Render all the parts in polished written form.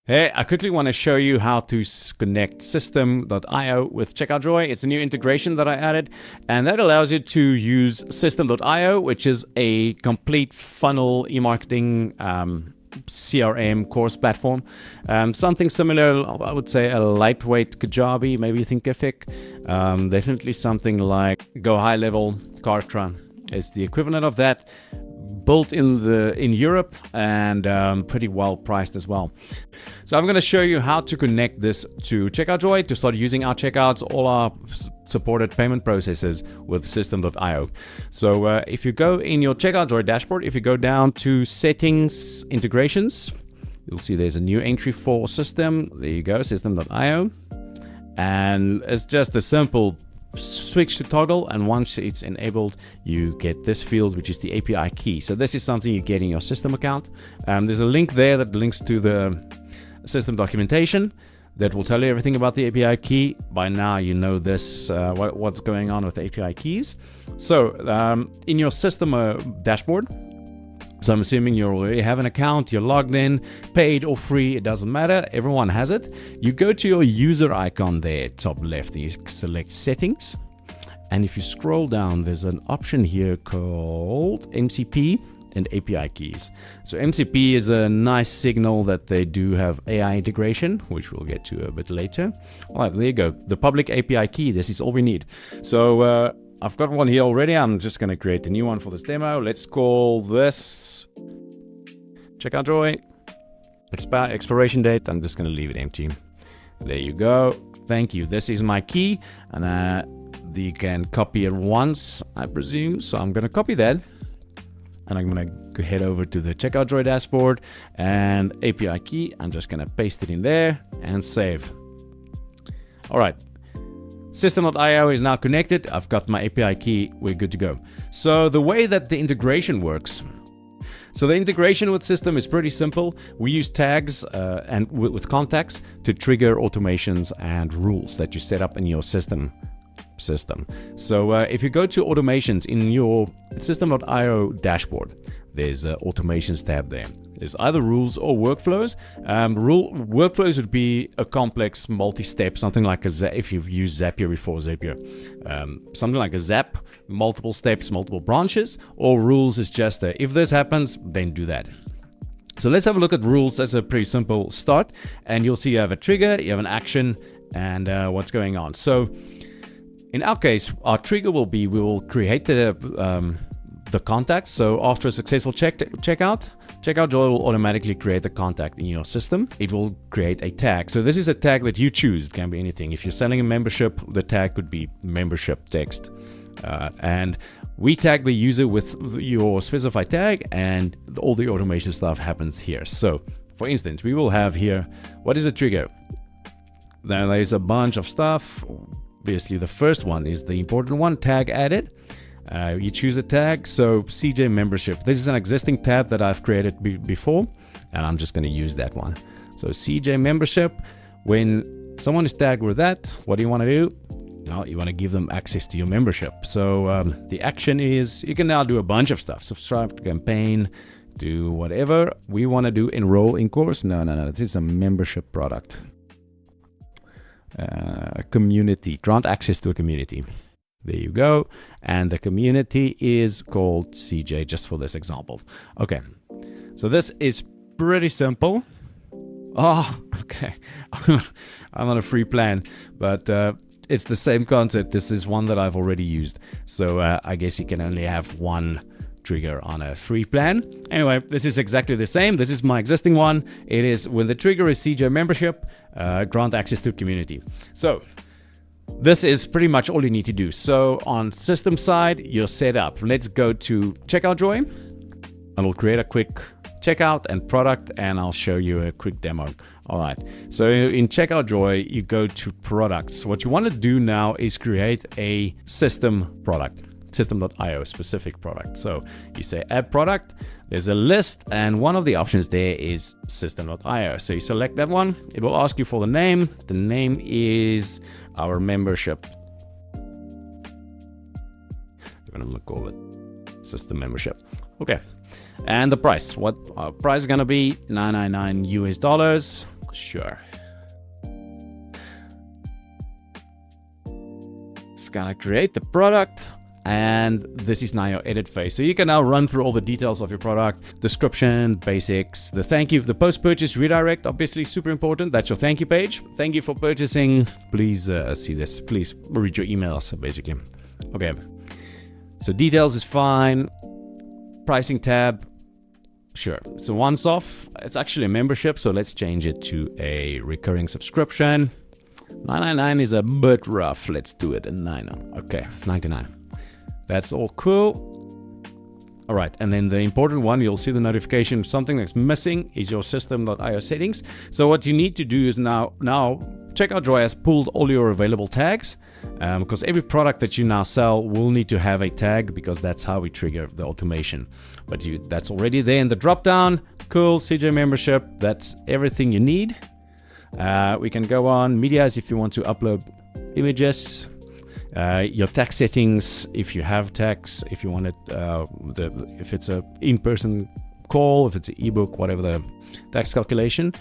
Hey, I quickly want to show you how to connect System.io with CheckoutJoy. It's a new integration that I added, and that allows you to use System.io, which is a complete funnel e-marketing CRM course platform. Something similar, I would say a lightweight Kajabi, maybe Thinkific. Definitely something like Go High Level, Kartra. It's the equivalent of that, built in Europe and pretty well priced as well. So I'm going to show you how to connect this to CheckoutJoy to start using our checkouts, all our supported payment processes with System.io. So if you go in your CheckoutJoy dashboard, if you go down to Settings, Integrations, you'll see there's a new entry for System. There you go, System.io. And it's just a simple switch to toggle, and once it's enabled you get this field, which is the API key. So this is something you get in your system account. There's a link there that links to the system documentation that will tell you everything about the API key. By now you know this, what's going on with the API keys. So in your system dashboard, so I'm assuming you already have an account, you're logged in, paid or free, it doesn't matter, everyone has it. You go to your user icon there, top left, and you select settings. And if you scroll down, there's an option here called MCP and API keys. So MCP is a nice signal that they do have AI integration, which we'll get to a bit later. All right, there you go. The public API key, this is all we need. So I've got one here already. I'm just going to create a new one for this demo. Let's call this CheckoutJoy. Expiration date. I'm just going to leave it empty. There you go. Thank you. This is my key, and you can copy it once, I presume. So I'm going to copy that, and I'm going to head over to the CheckoutJoy dashboard and API key. I'm just going to paste it in there and save. All right. System.io is now connected. I've got my API key. We're good to go. So the way that the integration works. So the integration with System is pretty simple. We use tags and with contacts to trigger automations and rules that you set up in your system. So if you go to automations in your System.io dashboard, there's an automations tab there. There's either rules or workflows. Workflows would be a complex multi-step, something like if you've used Zapier before, something like a Zap, multiple steps, multiple branches. Or rules is just if this happens, then do that. So let's have a look at rules. That's a pretty simple start, and you'll see you have a trigger, you have an action, and what's going on. So in our case, our trigger will be we will create the contact. So after a successful checkout, CheckoutJoy will automatically create the contact in your system. It will create a tag. So this is a tag that you choose. It can be anything. If you're selling a membership, the tag could be membership text. And we tag the user with your specified tag, and all the automation stuff happens here. So for instance, we will have here, what is a trigger? Now there's a bunch of stuff. Obviously the first one is the important one, tag added. You choose a tag, so CJ membership. This is an existing tab that I've created before, and I'm just going to use that one. So CJ membership, when someone is tagged with that, what do you want to do? Now you want to give them access to your membership. So the action is, you can now do a bunch of stuff. Subscribe to campaign, do whatever. We want to do enroll in course. No, this is a membership product. Community, grant access to a community. There you go. And the community is called CJ, just for this example. Okay. So this is pretty simple. Oh, okay. I'm on a free plan, but it's the same concept. This is one that I've already used. So I guess you can only have one trigger on a free plan. Anyway, this is exactly the same. This is my existing one. It is when the trigger is CJ membership, grant access to community. So this is pretty much all you need to do. So on system side, you're set up. Let's go to CheckoutJoy, and we'll create a quick checkout and product, and I'll show you a quick demo. All right. So in CheckoutJoy, you go to products. What you want to do now is create a system product, System.io specific product. So you say add product, there's a list, and one of the options there is System.io. So you select that one. It will ask you for the name. The name is our membership. I'm going to call it system membership. Okay. And the price, what our price is going to be $9.99 US. Sure. It's gonna create the product, and this is now your edit phase. So you can now run through all the details of your product, description, basics, the thank you, the post-purchase redirect, obviously super important. That's your thank you page. Thank you for purchasing. Please see this. Please read your emails, basically. Okay. So details is fine. Pricing tab. Sure. So once off, it's actually a membership. So let's change it to a recurring subscription. $9.99 is a bit rough. Let's do it at $9. Okay, $99. That's all cool. All right, and then the important one, you'll see the notification. Something that's missing is your system.io settings. So what you need to do is now CheckoutJoy has pulled all your available tags, because every product that you now sell will need to have a tag, because that's how we trigger the automation. But that's already there in the dropdown. Cool, CJ membership. That's everything you need. We can go on medias if you want to upload images, your tax settings if you have tax, if you want it, if it's a in-person call, if it's an ebook, whatever the tax calculation,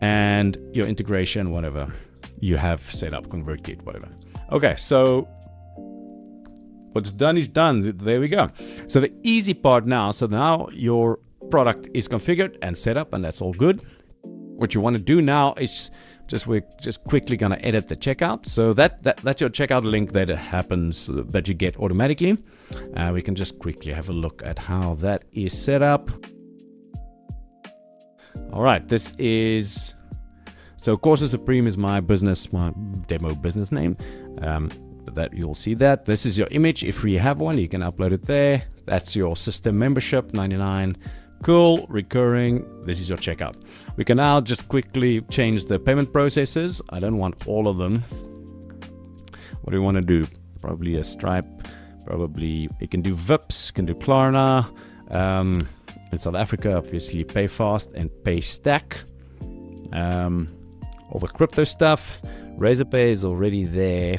and your integration, whatever you have set up, ConvertKit, whatever. Okay, so what's done is done. There we go. So the easy part now. So now your product is configured and set up, and that's all good. What you want to do now is we're just quickly going to edit the checkout. So that's your checkout link that happens, that you get automatically. We can just quickly have a look at how that is set up. All right, this is, so Courses Supreme is my demo business name. That you'll see that. This is your image. If you have one, you can upload it there. That's your system membership, $99. Cool, recurring. This is your checkout. We can now just quickly change the payment processes. I don't want all of them. What do we want to do? Probably a Stripe. Probably you can do VIPs, can do Klarna. In South Africa, obviously Payfast and Paystack. All the crypto stuff. Razorpay is already there.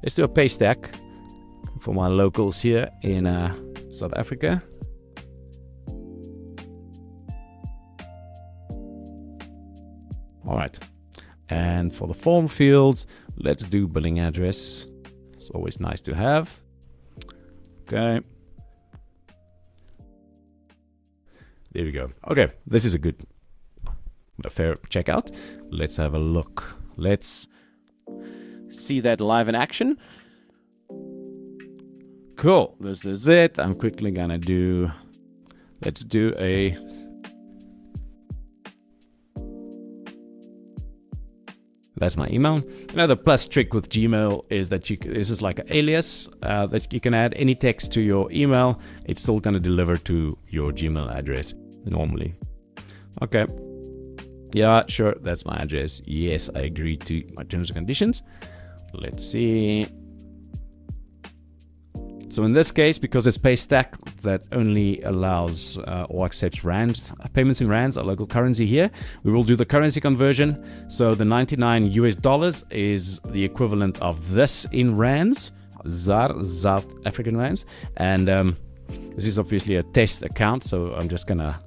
Let's do a Paystack for my locals here in South Africa. All right, and for the form fields, let's do billing address. It's always nice to have. Okay. There we go. Okay, this is a fair checkout. Let's have a look. Let's see that live in action. Cool, this is it. I'm quickly gonna let's do a, that's my email. Another plus trick with Gmail is that this is like an alias that you can add any text to your email. It's still going to deliver to your Gmail address normally. Okay. Yeah, sure. That's my address. Yes, I agree to my terms and conditions. Let's see. So in this case, because it's Paystack that only allows or accepts rands, payments in rands, a local currency here, we will do the currency conversion. So the $99 is the equivalent of this in rands, ZAR, South African rands. And this is obviously a test account, so I'm just gonna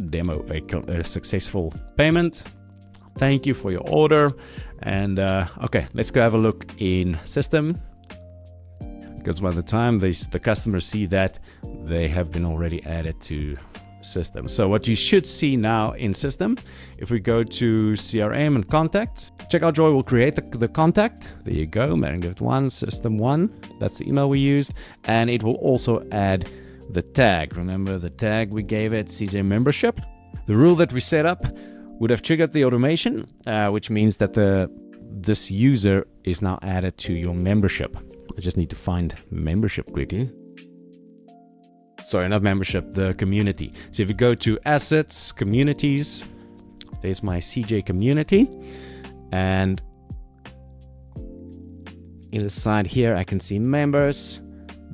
demo a successful payment. Thank you for your order. And okay, let's go have a look in system. Because by the time the customers see that, they have been already added to system. So what you should see now in system, if we go to CRM and contact, CheckoutJoy will create the contact. There you go, Maringift1, system 1. That's the email we used. And it will also add the tag. Remember the tag we gave it, CJ membership. The rule that we set up would have triggered the automation, which means that this user is now added to your membership. I just need to find membership quickly. Sorry, not membership, the community. So if you go to assets, communities, there's my CJ community. And inside here, I can see members.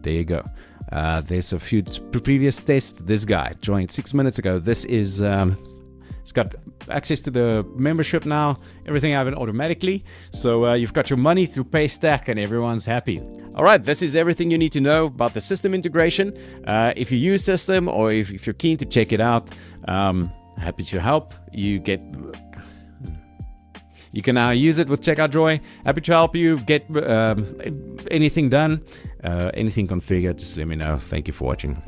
There you go. There's a few previous tests. This guy joined 6 minutes ago. This is, it's got access to the membership now. Everything happened automatically. So you've got your money through Paystack and everyone's happy. All right, this is everything you need to know about the system integration. If you use system or if you're keen to check it out, Happy to help. You can now use it with CheckoutJoy. Happy to help you get anything done, anything configured. Just let me know. Thank you for watching.